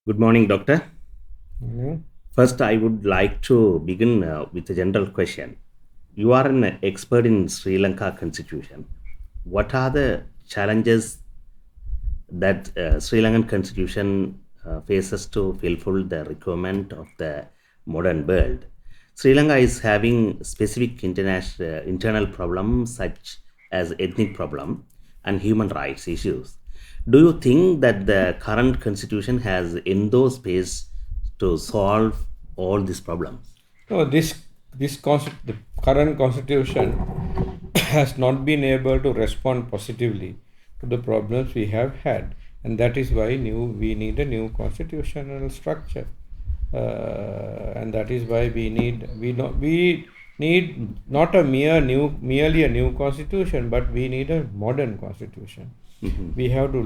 Good morning, doctor. Mhm. First, I would like to begin with a general question. You are an expert in Sri Lanka constitution. What are the challenges that Sri Lankan constitution faces to fulfill the requirement of the modern world? Sri Lanka is having specific internal problems such as ethnic problem and human rights issues. Do you think that the current constitution has enough space to solve all these problems? No, the current constitution has not been able to respond positively to the problems we have had, and that is why we need a new constitutional structure, and that is why we need not merely a new constitution, but we need a modern constitution. We have to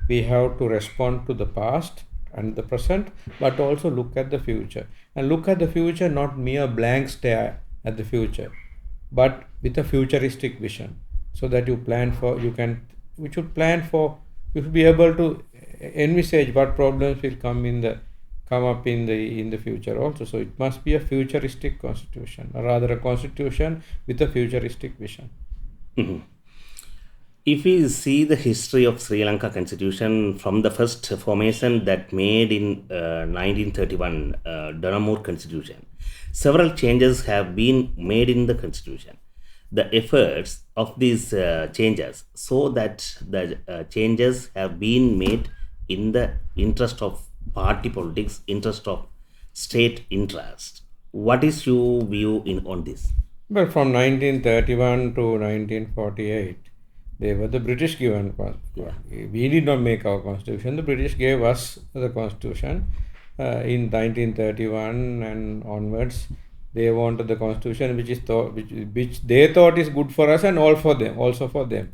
we have to respond to the past and the present, but also look at the future, and look at the future not mere blank stare at the future, but with a futuristic vision, so that you should plan for, you should be able to envisage what problems will come up in the future also. So it must be a futuristic constitution, or rather a constitution with a futuristic vision. If we see the history of Sri Lanka constitution from the first formation that made in 1931 Donamur constitution, several changes have been made in the constitution. The efforts of these changes so that the changes have been made in the interest of party politics, interest of state interest. What is your view in on this? But from 1931 to 1948, they were the British given. Yeah. We did not make our constitution. The British gave us the constitution in 1931 and onwards. They wanted the constitution which they thought is good for us and all for them, also for them.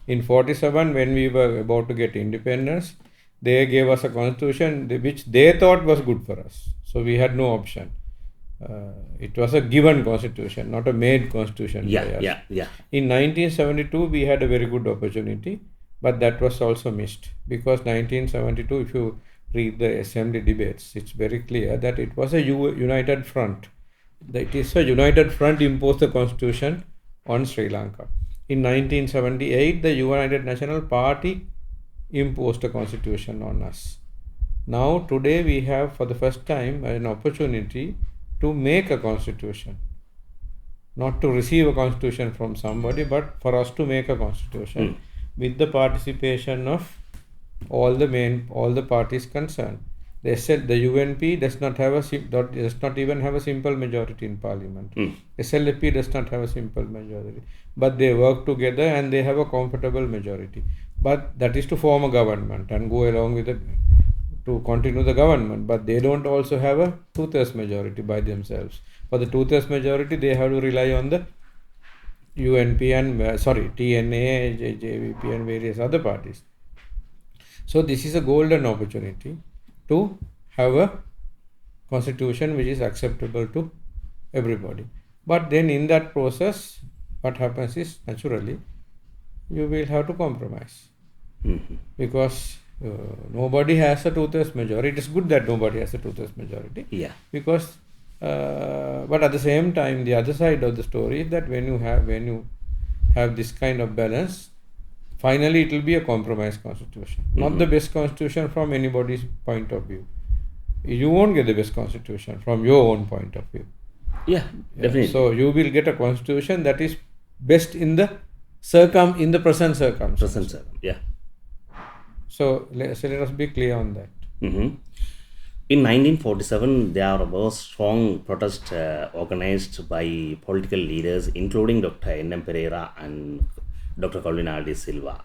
In 47, when we were about to get independence, they gave us a constitution which they thought was good for us. So we had no option. It was a given constitution, not a made constitution by us. Yeah. In 1972, we had a very good opportunity, but that was also missed, because 1972, if you read the assembly debates, it's very clear that it was a united front. That is, a united front imposed the constitution on Sri Lanka. In 1978, the United National Party imposed a constitution on us. Now, today, we have for the first time an opportunity to make a constitution, not to receive a constitution from somebody, but for us to make a constitution with the participation of all the parties concerned. They said the UNP does not even have a simple majority in parliament. SLP does not have a simple majority, but they work together and they have a comfortable majority. But that is to form a government and go along with it to continue the government, but they don't also have a two-thirds majority by themselves. For the two-thirds majority, they have to rely on the UNP and TNA, JVP and various other parties. So this is a golden opportunity to have a constitution which is acceptable to everybody. But then in that process, what happens is, naturally, you will have to compromise, because nobody has a two-thirds majority. It is good that nobody has a two-thirds majority. Yeah. Because, but at the same time, the other side of the story is that when you have this kind of balance, finally it will be a compromise constitution, not the best constitution from anybody's point of view. You won't get the best constitution from your own point of view. Yeah, definitely. So you will get a constitution that is best in the present circumstances. Present, sir. Yeah. So let us be clear on that. In 1947, there was strong protest organized by political leaders, including Dr. N.M. Pereira and Dr. Colvinaldi Silva,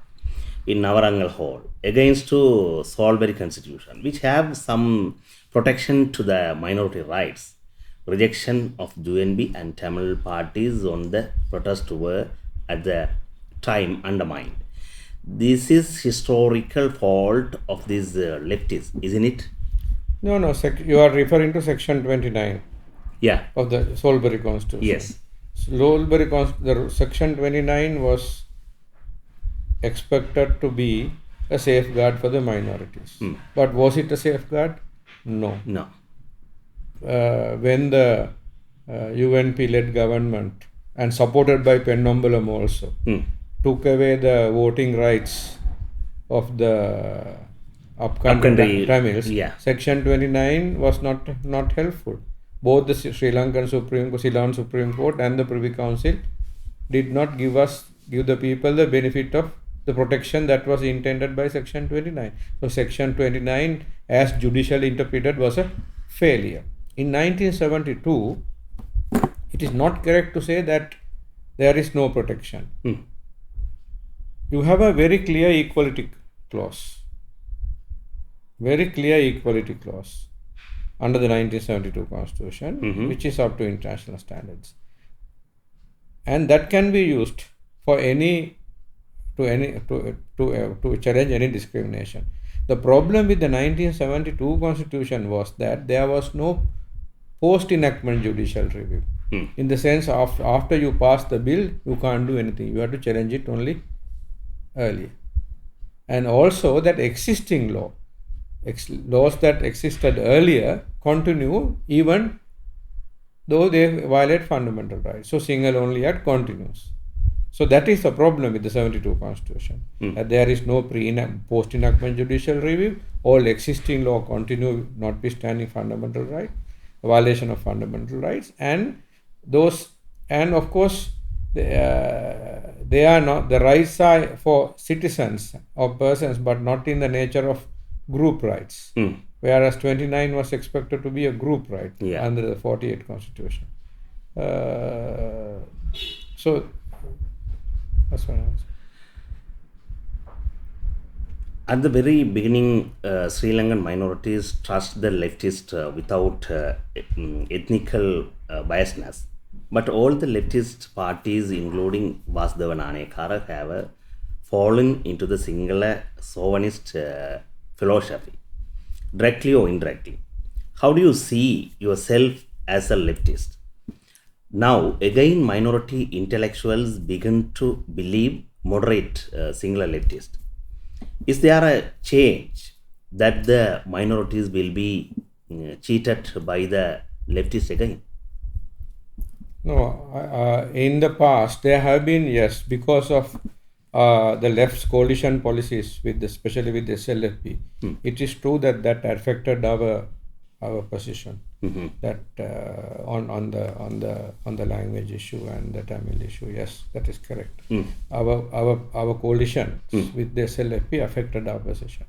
in Navarangal Hall against to Salisbury Constitution, which have some protection to the minority rights. Rejection of UNB and Tamil parties on the protest were at the time undermined. This is historical fault of these leftists, isn't it? No, you are referring to Section 29 Yeah. of the Salisbury Constitution. Yes. The Section 29 was expected to be a safeguard for the minorities. But was it a safeguard? No. No. When the UNP-led government, and supported by Pennambalam also, took away the voting rights of the upcountry Tamils, Section 29 was not helpful. Both the Sri Lankan Ceylon Supreme Court and the Privy Council did not give the people the benefit of the protection that was intended by Section 29. So Section 29, as judicially interpreted, was a failure. In 1972, it is not correct to say that there is no protection. You have a very clear equality clause. Very clear equality clause under the 1972 Constitution, which is up to international standards. And that can be used for to challenge any discrimination. The problem with the 1972 Constitution was that there was no post-enactment judicial review. In the sense of after you pass the bill, you can't do anything. You have to challenge it only earlier. And also that existing laws that existed earlier continue even though they violate fundamental rights. So Single Only Act continues. So that is the problem with the 72 Constitution. That there is no post-enactment judicial review. All existing law continue notwithstanding fundamental right, violation of fundamental rights, and of course they are not, the rights are for citizens or persons, but not in the nature of group rights. Whereas 29 was expected to be a group right under the 48 Constitution. So that's what I was. At the very beginning, Sri Lankan minorities trust the leftist without ethnical biasness. But all the leftist parties, including Vasudeva Nanayakara, have fallen into the singular chauvinist philosophy, directly or indirectly. How do you see yourself as a leftist? Now, again, minority intellectuals begin to believe moderate singular leftist. Is there a change that the minorities will be cheated by the leftists again? No, in the past there have been, yes, because of the left's coalition policies, especially with the SLFP. It is true that affected our position. That on the language issue and the Tamil issue. Yes, that is correct. Our coalition with the SLFP affected our position.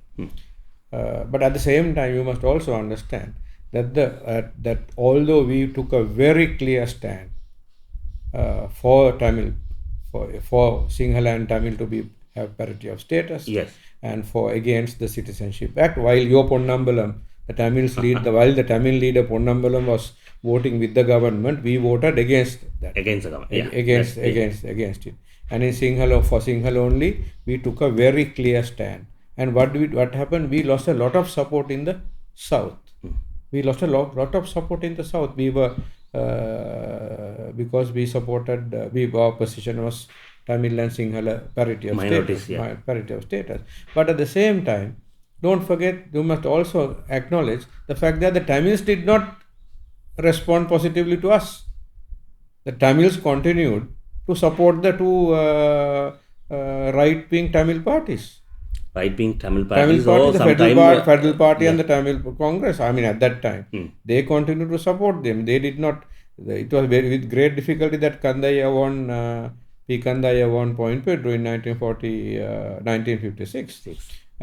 But at the same time, you must also understand that that although we took a very clear stand for Tamil, for Sinhala and Tamil to have parity of status, and for against the Citizenship Act, while your Ponnambalam, the Tamils while the Tamil leader Ponnambalam was voting with the government, we voted against that. Against the government. Against it. And in for Sinhala only, we took a very clear stand. And what happened? We lost a lot of support in the south. We lost a lot of support in the south. We were because we supported. Our position was Tamil and Sinhala parity of status. Parity of status. But at the same time, don't forget, you must also acknowledge the fact that the Tamils did not respond positively to us. The Tamils continued to support the two right-wing Tamil parties. Right-wing Tamil parties, the Federal Party and the Tamil Congress. I mean, at that time, they continued to support them. They did not. It was with great difficulty that Kandaiah won. P. Kandaiah won Point Pedro in 1956.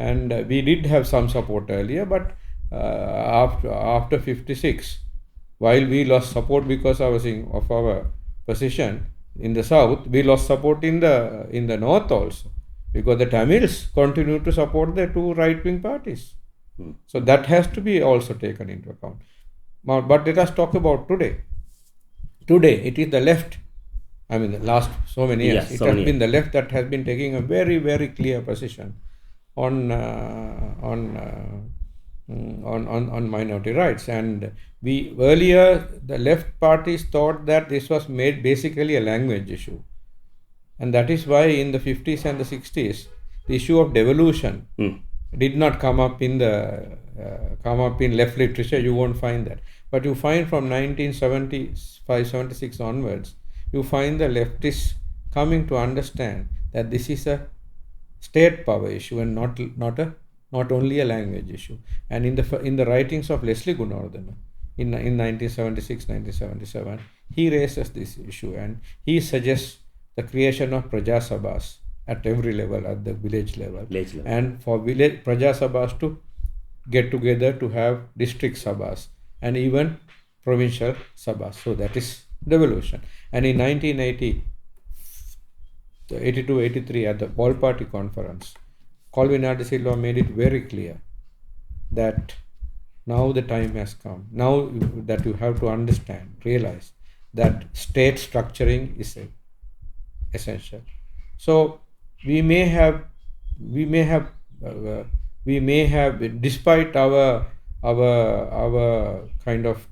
And we did have some support earlier, but after 56, while we lost support because of our position in the south, we lost support in the north also, because the Tamils continued to support the two right-wing parties. So that has to be also taken into account. Now, but let us talk about today. Today, it is the left. I mean, the last so many years, it has been the left that has been taking a very, very clear position on minority rights. And we earlier, the left parties thought that this was made basically a language issue, and that is why in the 50s and the 60s the issue of devolution Mm. did not come up in left literature. You won't find that. But you find from 1975-76 onwards, you find the leftists coming to understand that this is a state power issue and not only a language issue. And in the writings of Leslie Gunawardena in 1976-1977, he raises this issue and he suggests the creation of Praja Sabhas at every level, at the village level, and for village Praja Sabhas to get together to have district Sabhas and even provincial Sabhas. So that is devolution. And in 1982-83 at the All Party Conference, Colvin R. De Silva made it very clear that now the time has come. Now that you have to understand, realize that state structuring is essential. So we may have, despite our kind of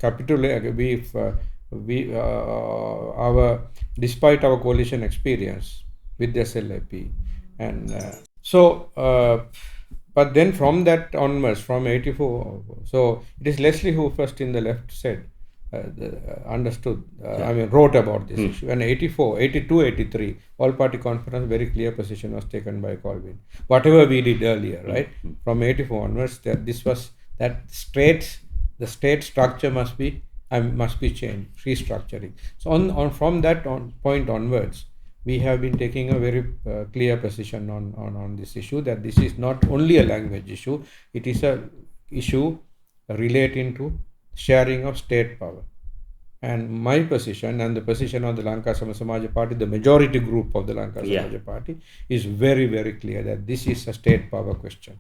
despite our coalition experience with the SLAP, and but then from that onwards, from 84, so it is Leslie who first in the left said, wrote about this issue. And 84, 82, 83, all party conference, very clear position was taken by Colvin. Whatever we did earlier, right? From 84 onwards, the state structure must be changed, restructuring. So from that point onwards, we have been taking a very clear position on this issue, that this is not only a language issue, it is a issue relating to sharing of state power. And my position and the position of the Lanka Samaja Party, the majority group of the Lanka Samaja Party, is very, very clear that this is a state power question.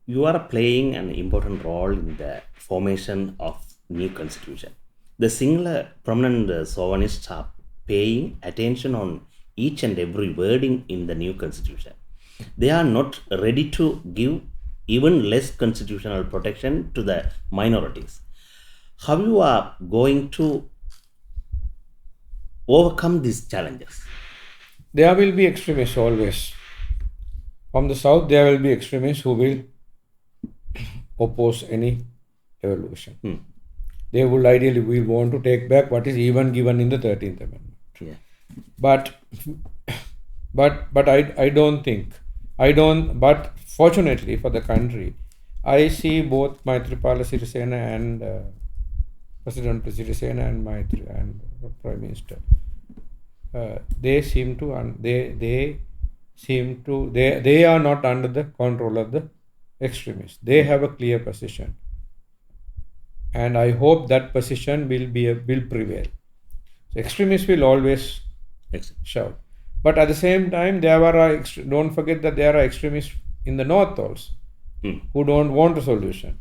You are playing an important role in the formation of new constitution. The singular prominent sovereignists are paying attention on each and every wording in the new constitution. They are not ready to give even less constitutional protection to the minorities. How you are going to overcome these challenges? There will be extremists always. From the south, there will be extremists who will oppose any evolution. They would ideally want to take back what is even given in the 13th Amendment. Yeah. But but fortunately for the country, I see both Maithripala Sirisena and President Sirisena and Prime Minister. They are not under the control of the extremists. They have a clear position, and I hope that position will prevail. So extremists will always shout, but at the same time, don't forget that there are extremists in the north also who don't want a solution,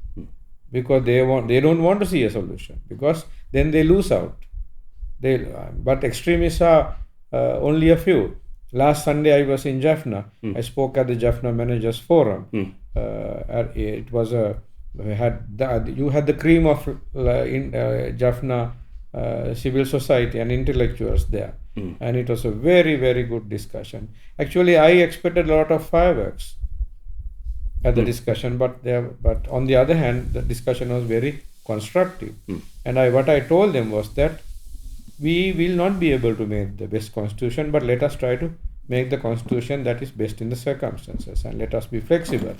because they don't want to see a solution, because then they lose out. But extremists are only a few. Last Sunday I was in Jaffna. I spoke at the Jaffna Managers Forum. It was you had the cream of in Jaffna civil society and intellectuals there, and it was a very, very good discussion. Actually, I expected a lot of fireworks at the discussion, but on the other hand, the discussion was very constructive. And what I told them was that we will not be able to make the best constitution, but let us try to make the constitution that is best in the circumstances, and let us be flexible.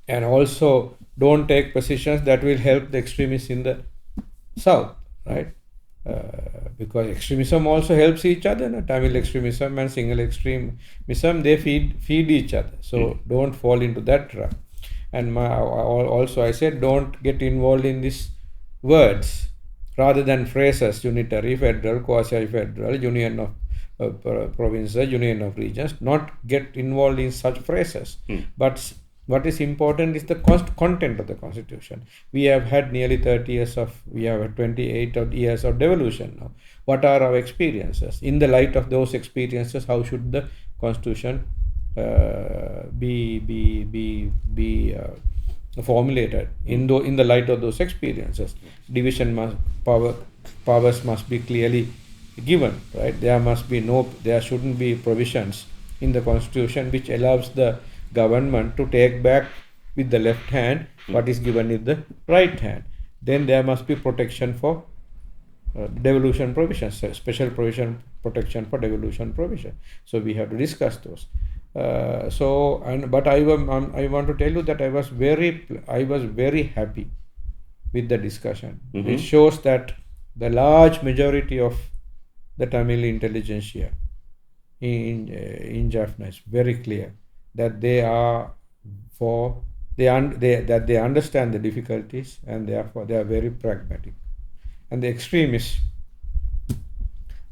And also, don't take positions that will help the extremists in the south, right? Because extremism also helps each other. No? Tamil extremism and single extremism, they feed each other. So don't fall into that trap. And also I said, don't get involved in these words rather than phrases: unitary, federal, quasi-federal, union of provinces, union of regions. Not get involved in such phrases. But what is important is the content of the constitution. We have had nearly 30 years we have had 28 years of devolution now. What are our experiences? In the light of those experiences, how should the constitution be formulated in the light of those experiences? Powers must be clearly given, right? There shouldn't be provisions in the constitution which allows the government to take back with the left hand what is given with the right hand. Then there must be protection for devolution provisions, special provision protection for devolution provision. So we have to discuss those. But I want to tell you that I was very happy with the discussion. It shows that the large majority of the Tamil intelligentsia in Jaffna is very clear that they are that they understand the difficulties, and therefore they are very pragmatic. And the extremists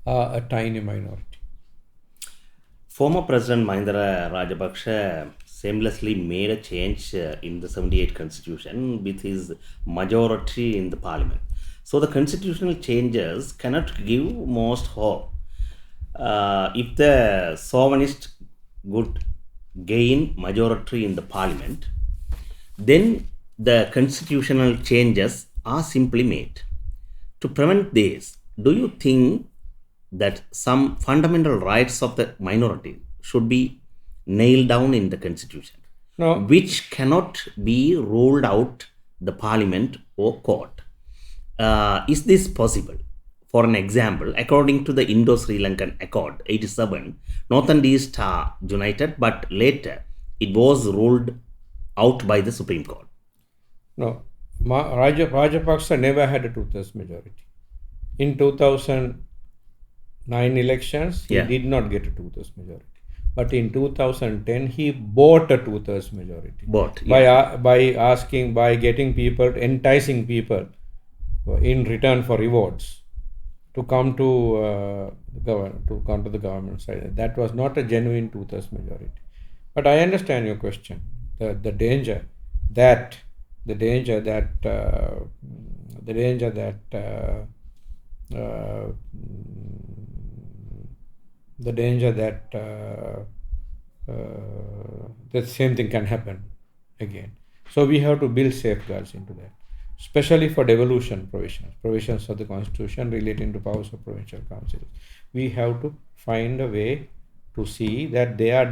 are a tiny minority. Former President Mahindra Rajapaksa seamlessly made a change in the 78 constitution with his majority in the parliament. So the constitutional changes cannot give most hope. If the sovereignist would gain majority in the parliament, then the constitutional changes are simply made. To prevent this, do you think that some fundamental rights of the minority should be nailed down in the constitution, No. which cannot be ruled out the parliament or court? Is this possible? For an example, according to the Indo-Sri Lankan Accord 87, North and East are united, but later it was ruled out by the Supreme Court. No, Rajapaksa never had a two-thirds majority. In 2009 elections, he Yeah. did not get a two-thirds majority. But in 2010, he bought a two-thirds majority. But By getting people, enticing people in return for rewards to come to the government side. That was not a genuine two-thirds majority. But I understand your question. The danger that the same thing can happen again. So we have to build safeguards into that, especially for devolution provisions of the constitution relating to powers of provincial councils. We have to find a way to see that they are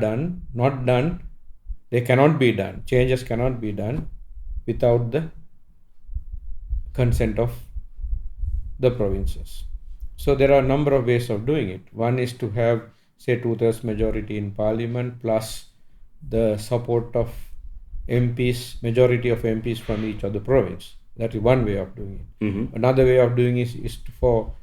not done. They cannot be done. Changes cannot be done without the consent of the provinces. So there are a number of ways of doing it. One is to have, say, two-thirds majority in parliament plus the support of MPs, majority of MPs from each of the province. That is one way of doing it. Another way of doing it is for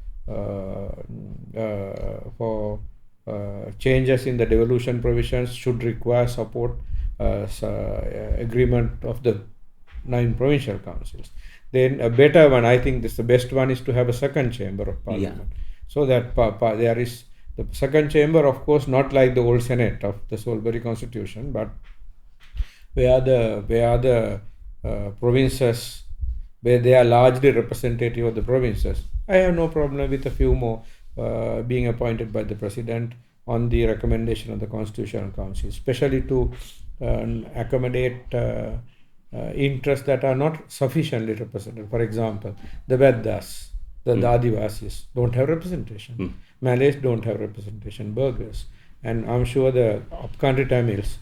changes in the devolution provisions should require support agreement of the 9 provincial councils. Then a better one, I think the best one, is to have a second chamber of parliament. So that there is the second chamber, of course, not like the old Senate of the Salisbury Constitution, but where the provinces, where they are largely representative of the provinces. I have no problem with a few more being appointed by the president on the recommendation of the Constitutional Council, especially to accommodate interests that are not sufficiently represented. For example, the Vedas, the Adivasis don't have representation. Malays don't have representation, Burghers. And I'm sure the upcountry Tamils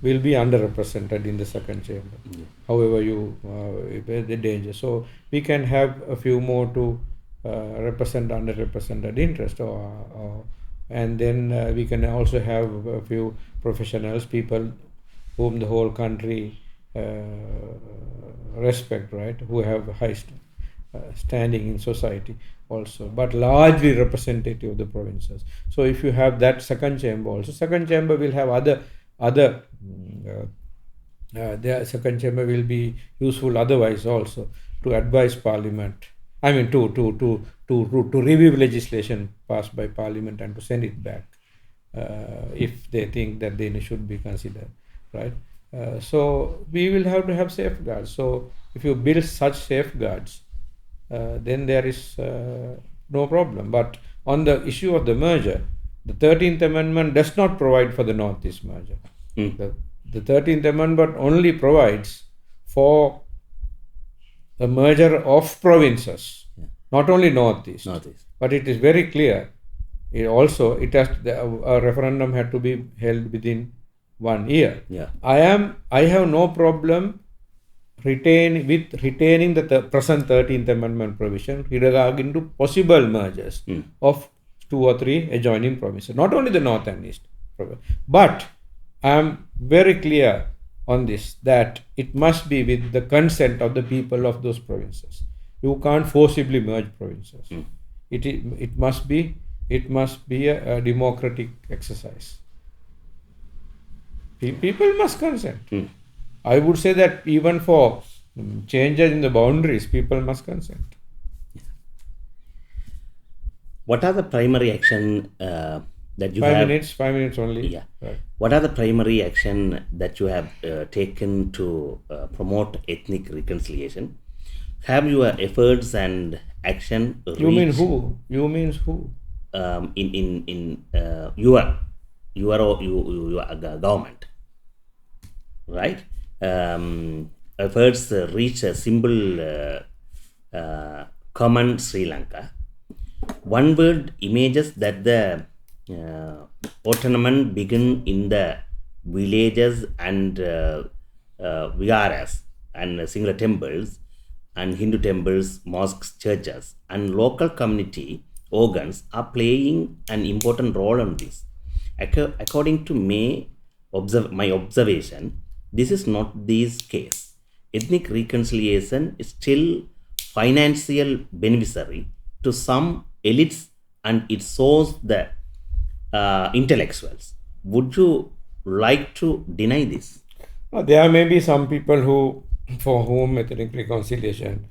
will be underrepresented in the second chamber. However, the danger. So we can have a few more to represent underrepresented interest, and then we can also have a few professionals, people whom the whole country respect, right? Who have high standing in society also, but largely representative of the provinces. So if you have that second chamber also, second chamber will have their second chamber will be useful otherwise also to advise parliament. I mean to review legislation passed by parliament and to send it back if they think that they should be considered, right? So we will have to have safeguards. So if you build such safeguards, then there is no problem. But on the issue of the merger, the 13th Amendment does not provide for the Northeast merger. The 13th Amendment only provides for the merger of provinces, not only Northeast. But it is very clear A referendum had to be held within 1 year. Yeah. I have no problem retaining the present 13th Amendment provision regarding to possible mergers of 2 or 3 adjoining provinces, not only the north and east. But I am very clear on this that it must be with the consent of the people of those provinces. You can't forcibly merge provinces. It must be a democratic exercise. People must consent. I would say that even for changes in the boundaries, people must consent. What are the primary action that you 5 have? minutes, 5 minutes only. Yeah. Right. What are the primary action that you have taken to promote ethnic reconciliation? Have your efforts and action You mean reached who? You means who? in your government, right? Efforts reach a simple common Sri Lanka. One word images that the autonomy begin in the villages and viharas and singular temples and Hindu temples, mosques, churches, and local community organs are playing an important role on this. According to my observation, this is not this case. Ethnic reconciliation is still financial beneficiary to some elites and it shows the intellectuals. Would you like to deny this? There may be some people for whom ethnic reconciliation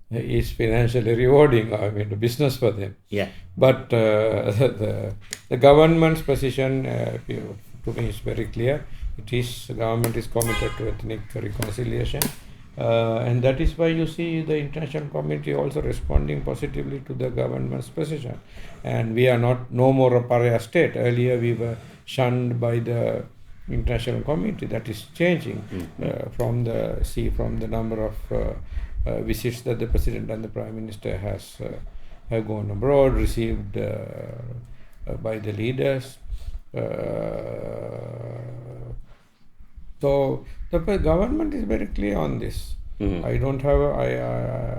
is financially rewarding. I mean, business for them. Yeah. But the government's position, to me, is very clear. The government is committed to ethnic reconciliation, and that is why you see the international community also responding positively to the government's position. And we are no more a pariah state. Earlier, we were shunned by the international community. That is changing from the number of visits that the president and the prime minister have gone abroad, received by the leaders. So the government is very clear on this. I don't have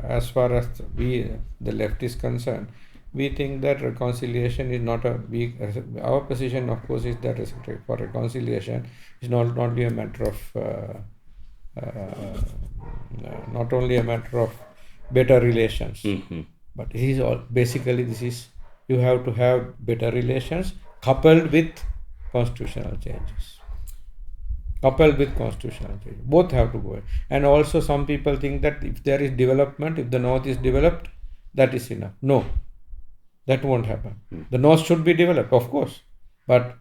as far as the left is concerned, we think that reconciliation is not a weak. Our position, of course, is that for reconciliation is not only a matter of better relations, but it is all basically you have to have better relations coupled with constitutional changes. Both have to go. And also some people think that if there is development, if the north is developed, that is enough. No, that won't happen. The north should be developed, of course, but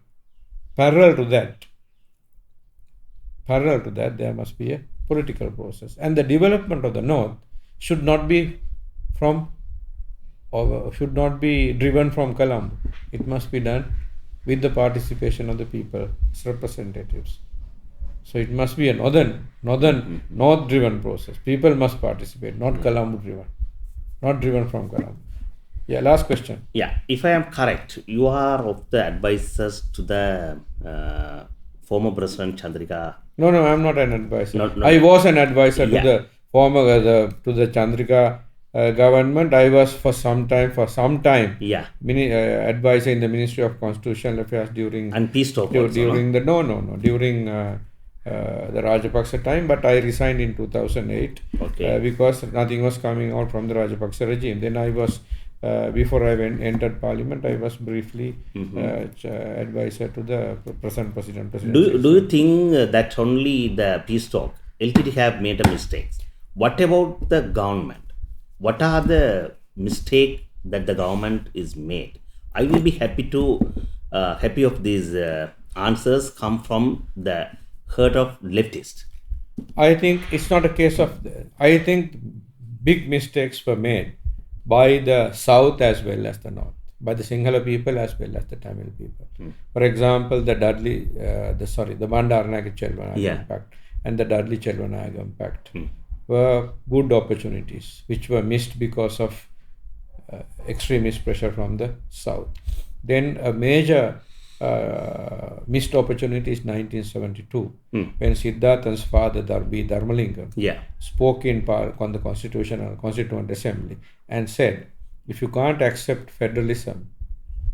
parallel to that, there must be a political process. And the development of the north should not be driven from Colombo. It must be done with the participation of the people as representatives. So it must be a north-driven process. People must participate, not Colombo-driven, not driven from Colombo. Yeah, last question. Yeah, if I am correct, you are of the advisors to the former President Chandrika. No, I'm not an advisor. No. I was an advisor Yeah. to the former to the Chandrika government. I was for some time. Yeah. Advisor in the Ministry of Constitutional Affairs during And peace talk during the during the Rajapaksa time. But I resigned in 2008 because nothing was coming out from the Rajapaksa regime. Then I was. Before I entered Parliament, I was briefly advisor to the present President. Do you think that only the peace talk LTD have made a mistake? What about the government? What are the mistakes that the government is made? I will be happy of these answers come from the heart of leftist. I think it's not a case of. I think big mistakes were made by the south as well as the north, by the Sinhala people as well as the Tamil people. For example, the Bandaranaike Chelvanayagam Pact and the Dudley Chelvanayagam Pact were good opportunities which were missed because of extremist pressure from the south. Then a major missed opportunity is 1972 when Siddhartha's father Dharmalingam Yeah. spoke on the Constituent Assembly and said, if you can't accept federalism,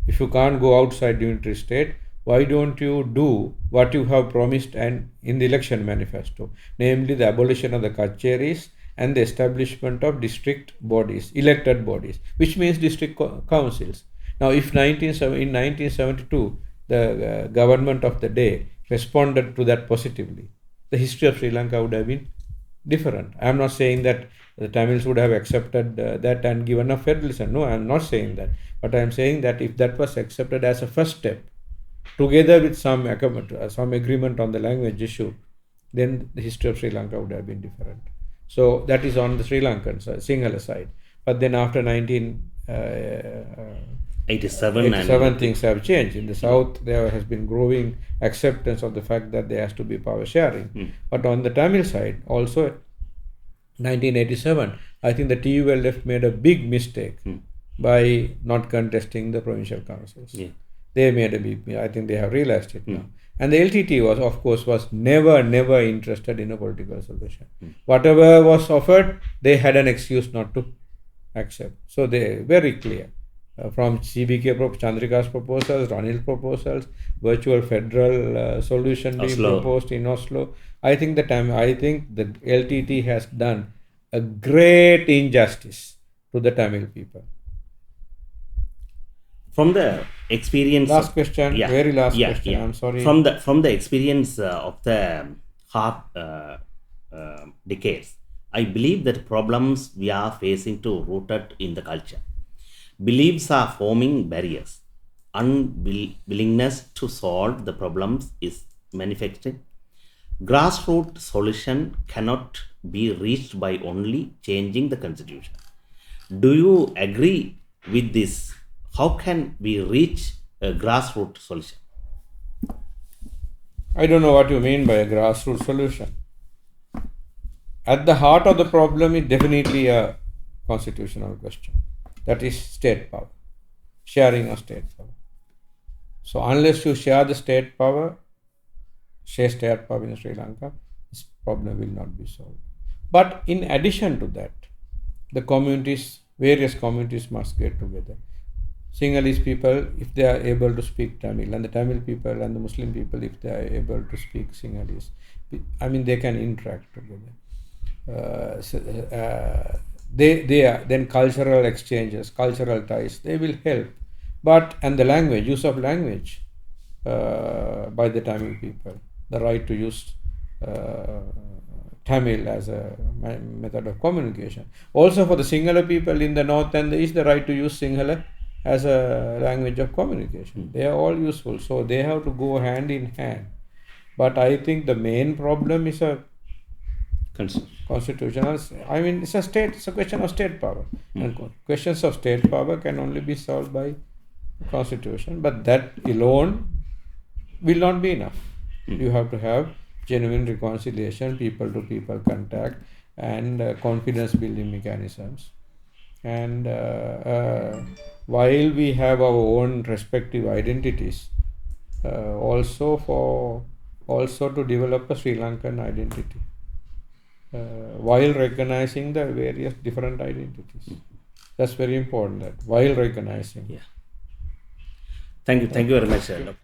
if you can't go outside unitary state, why don't you do what you have promised and in the election manifesto, namely the abolition of the kacheris and the establishment of district bodies, elected bodies, which means district councils. Now, if in 1972 the government of the day responded to that positively, the history of Sri Lanka would have been different. I am not saying that the Tamils would have accepted that and given up federalism. No, I am not saying that. But I am saying that if that was accepted as a first step, together with some agreement on the language issue, then the history of Sri Lanka would have been different. So that is on the Sri Lankan side, Sinhala side. But then after 1987, things have changed. In the south, there has been growing acceptance of the fact that there has to be power sharing. But on the Tamil side, also 1987, I think the TULF made a big mistake by not contesting the provincial councils. Yeah. They made a big mistake. I think they have realized it now. And the LTT was never interested in a political solution. Whatever was offered, they had an excuse not to accept. So they very clear. From CBK Chandrika's proposals, Ranil's proposals, virtual federal solution being proposed in Oslo. I think the LTT has done a great injustice to the Tamil people. From the experience, last question, very last question. I'm sorry. From the experience of the half decades, I believe that problems we are facing to rooted in the culture. Beliefs are forming barriers. Unwillingness to solve the problems is manifesting. Grassroots solution cannot be reached by only changing the constitution. Do you agree with this? How can we reach a grassroots solution? I don't know what you mean by a grassroots solution. At the heart of the problem is definitely a constitutional question. That is state power, sharing of state power. So unless you share the state power in Sri Lanka, this problem will not be solved. But in addition to that, the various communities must get together. Sinhalese people, if they are able to speak Tamil, and the Tamil people and the Muslim people, if they are able to speak Sinhalese, they can interact together. Then cultural exchanges, cultural ties, they will help. And the language, use of language by the Tamil people, the right to use Tamil as a method of communication. Also for the Sinhala people in the north and the east, the right to use Sinhala as a language of communication. They are all useful, so they have to go hand in hand. But I think the main problem is a constitutional. It's a question of state power, and questions of state power can only be solved by constitution. But that alone will not be enough. You have to have genuine reconciliation, people-to-people contact, and confidence-building mechanisms. And while we have our own respective identities, also to develop a Sri Lankan identity, while recognizing the various different identities. That's very important. That while recognizing. Yeah. Thank you very much, Dr.